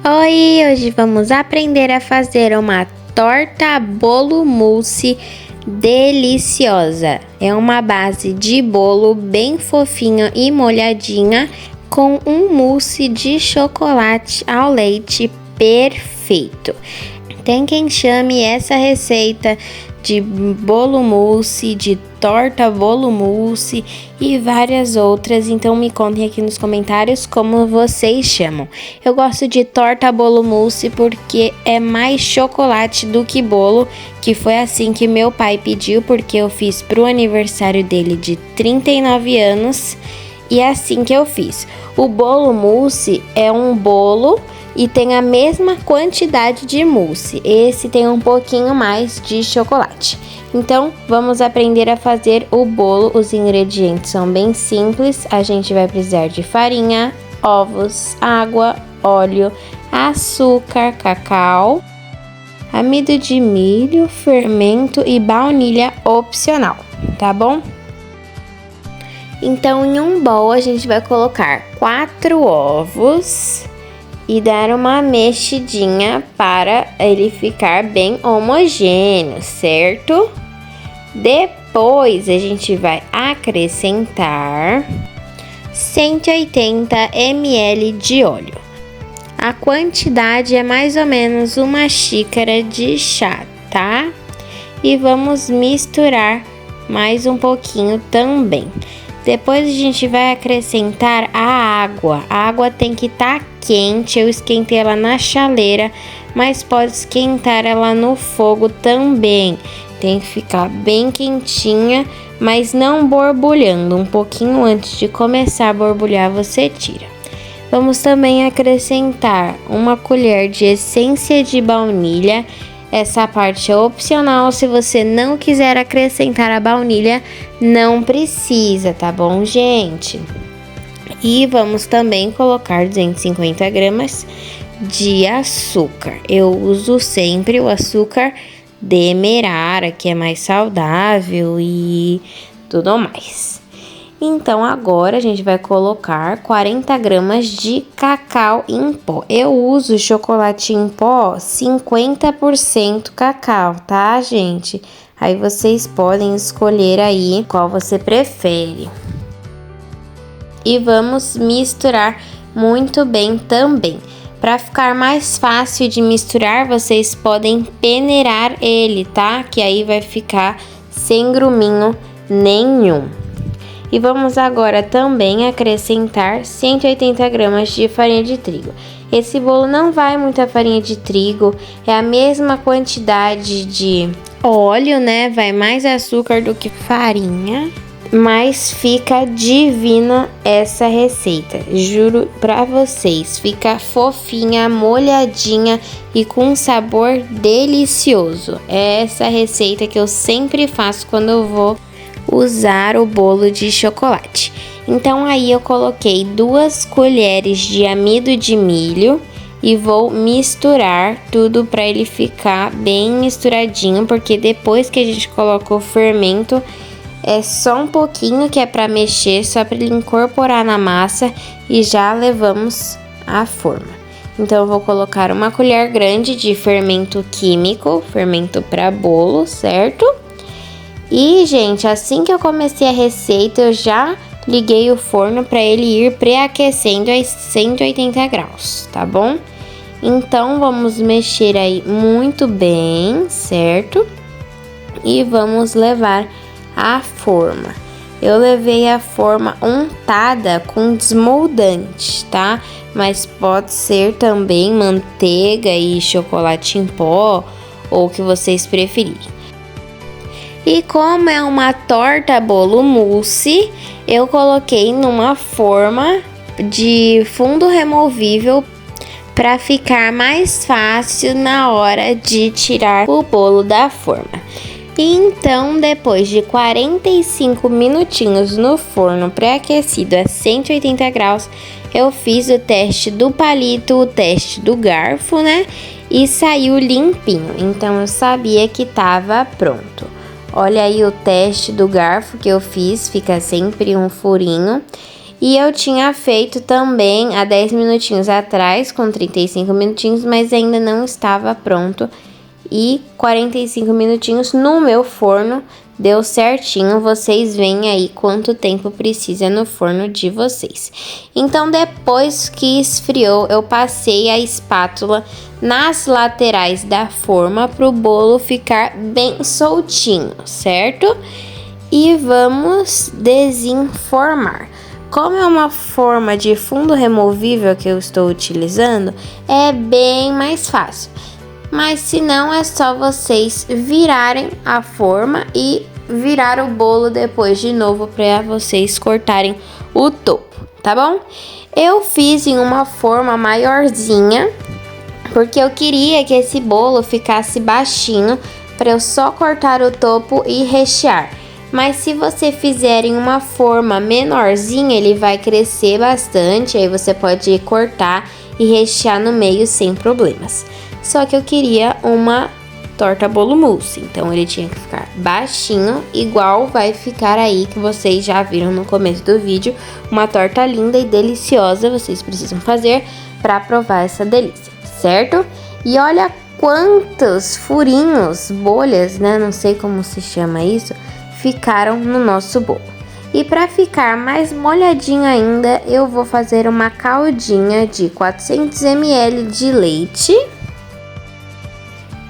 Oi, hoje vamos aprender a fazer uma torta bolo mousse deliciosa. É uma base de bolo bem fofinha e molhadinha com um mousse de chocolate ao leite perfeito. Tem quem chame essa receita de bolo mousse, de torta bolo mousse e várias outras, então me contem aqui nos comentários como vocês chamam. Eu gosto de torta bolo mousse porque é mais chocolate do que bolo, que foi assim que meu pai pediu, porque eu fiz pro aniversário dele de 39 anos e é assim que eu fiz. O bolo mousse é um bolo e tem a mesma quantidade de mousse. Esse tem um pouquinho mais de chocolate. Então, vamos aprender a fazer o bolo. Os ingredientes são bem simples. A gente vai precisar de farinha, ovos, água, óleo, açúcar, cacau, amido de milho, fermento e baunilha opcional, tá bom? Então, em um bowl a gente vai colocar 4 ovos e dar uma mexidinha para ele ficar bem homogêneo, certo? Depois a gente vai acrescentar 180 ml de óleo. A quantidade é mais ou menos uma xícara de chá, tá? E vamos misturar mais um pouquinho também. Depois a gente vai acrescentar a água. A água tem que estar quente. Eu esquentei ela na chaleira, mas pode esquentar ela no fogo também. Tem que ficar bem quentinha, mas não borbulhando. Um pouquinho antes de começar a borbulhar, você tira. Vamos também acrescentar uma colher de essência de baunilha. Essa parte é opcional, se você não quiser acrescentar a baunilha, não precisa, tá bom, gente? E vamos também colocar 250 gramas de açúcar. Eu uso sempre o açúcar demerara, que é mais saudável e tudo mais. Então, agora a gente vai colocar 40 gramas de cacau em pó. Eu uso chocolate em pó 50% cacau, tá, gente? Aí vocês podem escolher aí qual você prefere. E vamos misturar muito bem também. Para ficar mais fácil de misturar, vocês podem peneirar ele, tá? Que aí vai ficar sem gruminho nenhum. E vamos agora também acrescentar 180 gramas de farinha de trigo. Esse bolo não vai muita farinha de trigo, é a mesma quantidade de óleo, né? Vai mais açúcar do que farinha, mas fica divina essa receita. Juro pra vocês, fica fofinha, molhadinha e com um sabor delicioso. É essa receita que eu sempre faço quando eu vou usar o bolo de chocolate. Então aí eu coloquei 2 colheres de amido de milho e vou misturar tudo para ele ficar bem misturadinho, porque depois que a gente coloca o fermento é só um pouquinho que é para mexer, só para ele incorporar na massa e já levamos à forma. Então eu vou colocar uma colher grande de fermento químico, fermento para bolo, certo? E, gente, assim que eu comecei a receita, eu já liguei o forno para ele ir pré-aquecendo a 180 graus, tá bom? Então, vamos mexer aí muito bem, certo? E vamos levar à forma. Eu levei a forma untada com desmoldante, tá? Mas pode ser também manteiga e chocolate em pó, ou o que vocês preferirem. E como é uma torta bolo mousse, eu coloquei numa forma de fundo removível para ficar mais fácil na hora de tirar o bolo da forma. E então, depois de 45 minutinhos no forno pré-aquecido a 180 graus, eu fiz o teste do palito, o teste do garfo, né? E saiu limpinho, então eu sabia que estava pronto. Olha aí o teste do garfo que eu fiz, fica sempre um furinho. E eu tinha feito também há 10 minutinhos atrás, com 35 minutinhos, mas ainda não estava pronto. E 45 minutinhos no meu forno deu certinho. Vocês veem aí quanto tempo precisa no forno de vocês. Então, depois que esfriou, eu passei a espátula nas laterais da forma para o bolo ficar bem soltinho, certo? E vamos desenformar. Como é uma forma de fundo removível que eu estou utilizando, é bem mais fácil. Mas se não, é só vocês virarem a forma e virar o bolo depois de novo para vocês cortarem o topo, tá bom? Eu fiz em uma forma maiorzinha, porque eu queria que esse bolo ficasse baixinho para eu só cortar o topo e rechear. Mas se você fizer em uma forma menorzinha, ele vai crescer bastante, aí você pode cortar e rechear no meio sem problemas. Só que eu queria uma torta bolo mousse, então ele tinha que ficar baixinho, igual vai ficar aí que vocês já viram no começo do vídeo. Uma torta linda e deliciosa vocês precisam fazer para provar essa delícia, certo? E olha quantos furinhos, bolhas, né? Não sei como se chama isso, ficaram no nosso bolo. E para ficar mais molhadinho ainda, eu vou fazer uma caldinha de 400 ml de leite,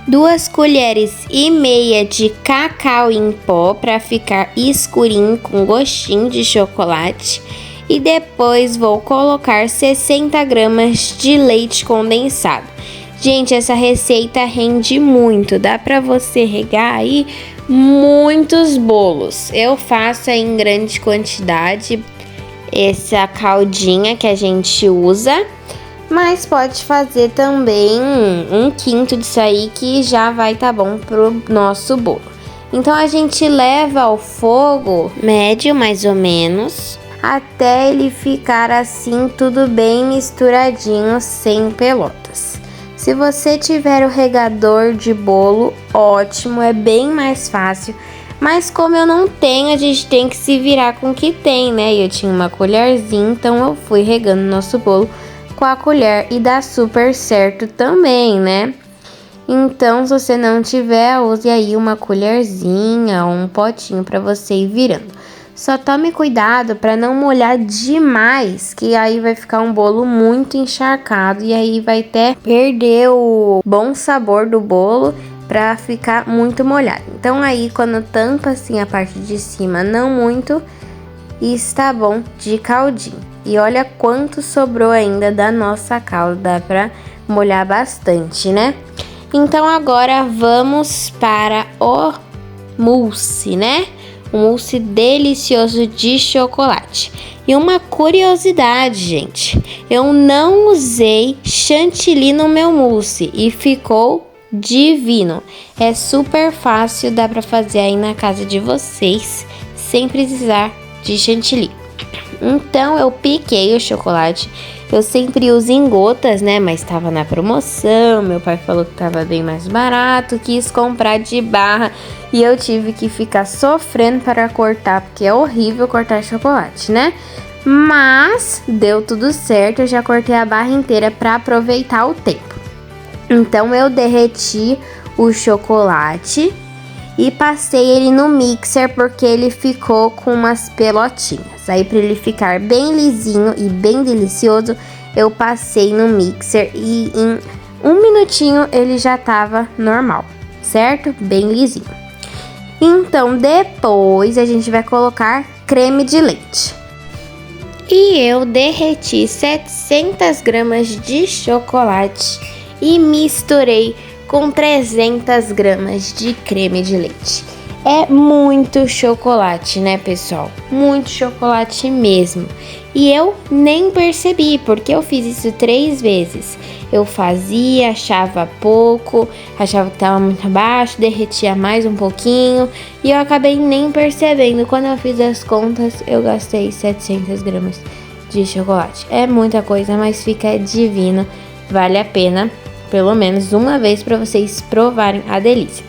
2 colheres e meia de cacau em pó para ficar escurinho com gostinho de chocolate, e depois vou colocar 60 gramas de leite condensado. Gente, essa receita rende muito, dá para você regar aí muitos bolos. Eu faço em grande quantidade essa caldinha que a gente usa, mas pode fazer também 1/5 disso aí que já vai tá bom pro nosso bolo. Então a gente leva ao fogo médio mais ou menos, até ele ficar assim tudo bem misturadinho, sem pelotas. Se você tiver o regador de bolo, ótimo, é bem mais fácil. Mas como eu não tenho, a gente tem que se virar com o que tem, né? E eu tinha uma colherzinha, então eu fui regando nosso bolo com a colher e dá super certo também, né? Então, se você não tiver, use aí uma colherzinha ou um potinho para você ir virando. Só tome cuidado para não molhar demais, que aí vai ficar um bolo muito encharcado e aí vai até perder o bom sabor do bolo para ficar muito molhado. Então aí quando tampa assim a parte de cima, não muito, está bom de caldinho. E olha quanto sobrou ainda da nossa calda, dá para molhar bastante, né? Então agora vamos para o mousse, né? Um mousse delicioso de chocolate. E uma curiosidade, gente, eu não usei chantilly no meu mousse e ficou divino. É super fácil, dá pra fazer aí na casa de vocês sem precisar de chantilly. Então eu piquei o chocolate. Eu sempre uso em gotas, né? Mas tava na promoção. Meu pai falou que tava bem mais barato. Quis comprar de barra. E eu tive que ficar sofrendo para cortar. Porque é horrível cortar chocolate, né? Mas deu tudo certo. Eu já cortei a barra inteira para aproveitar o tempo. Então eu derreti o chocolate e passei ele no mixer porque ele ficou com umas pelotinhas. Aí para ele ficar bem lisinho e bem delicioso, eu passei no mixer e em 1 minutinho ele já tava normal, certo? Bem lisinho. Então depois a gente vai colocar creme de leite. E eu derreti 700 gramas de chocolate e misturei com 300 gramas de creme de leite. É muito chocolate, né, pessoal? Muito chocolate mesmo. E eu nem percebi, porque eu fiz isso 3 vezes. Eu fazia, achava pouco, achava que estava muito abaixo, derretia mais um pouquinho. E eu acabei nem percebendo. Quando eu fiz as contas, eu gastei 700 gramas de chocolate. É muita coisa, mas fica divino. Vale a pena, pelo menos uma vez, para vocês provarem a delícia.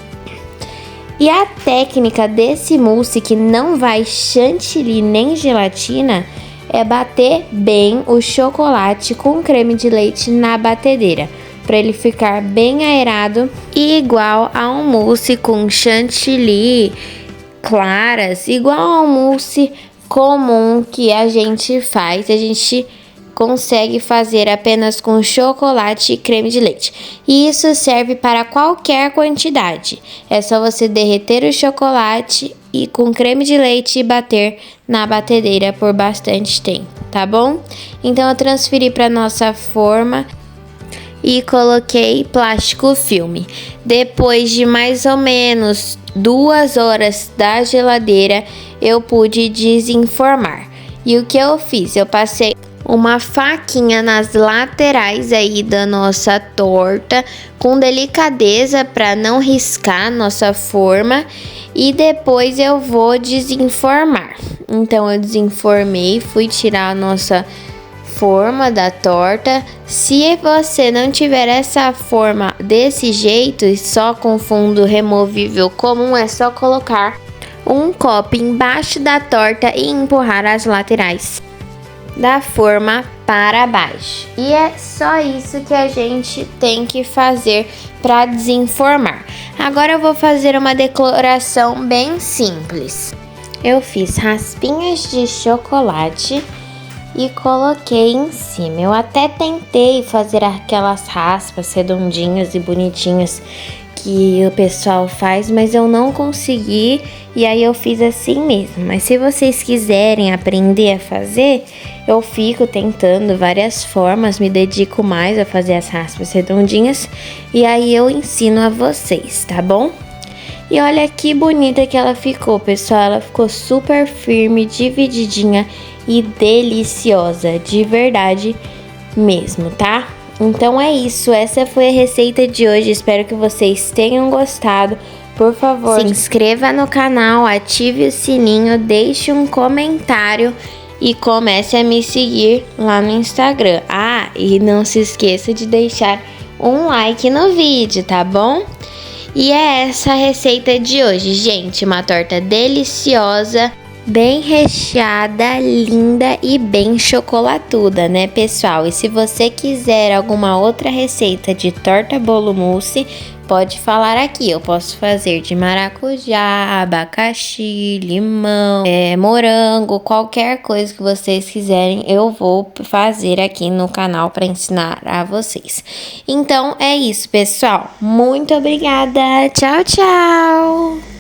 E a técnica desse mousse que não vai chantilly nem gelatina é bater bem o chocolate com creme de leite na batedeira, para ele ficar bem aerado e igual a um mousse com chantilly, claras, igual ao mousse comum que a gente faz. A gente consegue fazer apenas com chocolate e creme de leite. E isso serve para qualquer quantidade. É só você derreter o chocolate e com creme de leite e bater na batedeira por bastante tempo, tá bom? Então eu transferi para nossa forma e coloquei plástico filme. Depois de mais ou menos 2 horas da geladeira, eu pude desenformar. E o que eu fiz? Eu passei uma faquinha nas laterais aí da nossa torta, com delicadeza para não riscar nossa forma, e depois eu vou desenformar. Então eu desenformei, fui tirar a nossa forma da torta. Se você não tiver essa forma desse jeito e só com fundo removível comum, é só colocar um copo embaixo da torta e empurrar as laterais da forma para baixo. E é só isso que a gente tem que fazer para desenformar. Agora eu vou fazer uma decoração bem simples. Eu fiz raspinhas de chocolate e coloquei em cima. Eu até tentei fazer aquelas raspas redondinhas e bonitinhas que o pessoal faz, mas eu não consegui, e aí eu fiz assim mesmo. Mas se vocês quiserem aprender a fazer, eu fico tentando várias formas, me dedico mais a fazer as raspas redondinhas, e aí eu ensino a vocês, tá bom? E olha que bonita que ela ficou, pessoal. Ela ficou super firme, divididinha e deliciosa, de verdade mesmo, tá? Então é isso, essa foi a receita de hoje, espero que vocês tenham gostado. Por favor, se inscreva no canal, ative o sininho, deixe um comentário e comece a me seguir lá no Instagram. Ah, e não se esqueça de deixar um like no vídeo, tá bom? E é essa a receita de hoje, gente, uma torta deliciosa, bem recheada, linda e bem chocolatuda, né, pessoal? E se você quiser alguma outra receita de torta bolo mousse, pode falar aqui. Eu posso fazer de maracujá, abacaxi, limão, morango, qualquer coisa que vocês quiserem, eu vou fazer aqui no canal para ensinar a vocês. Então é isso, pessoal. Muito obrigada. Tchau, tchau!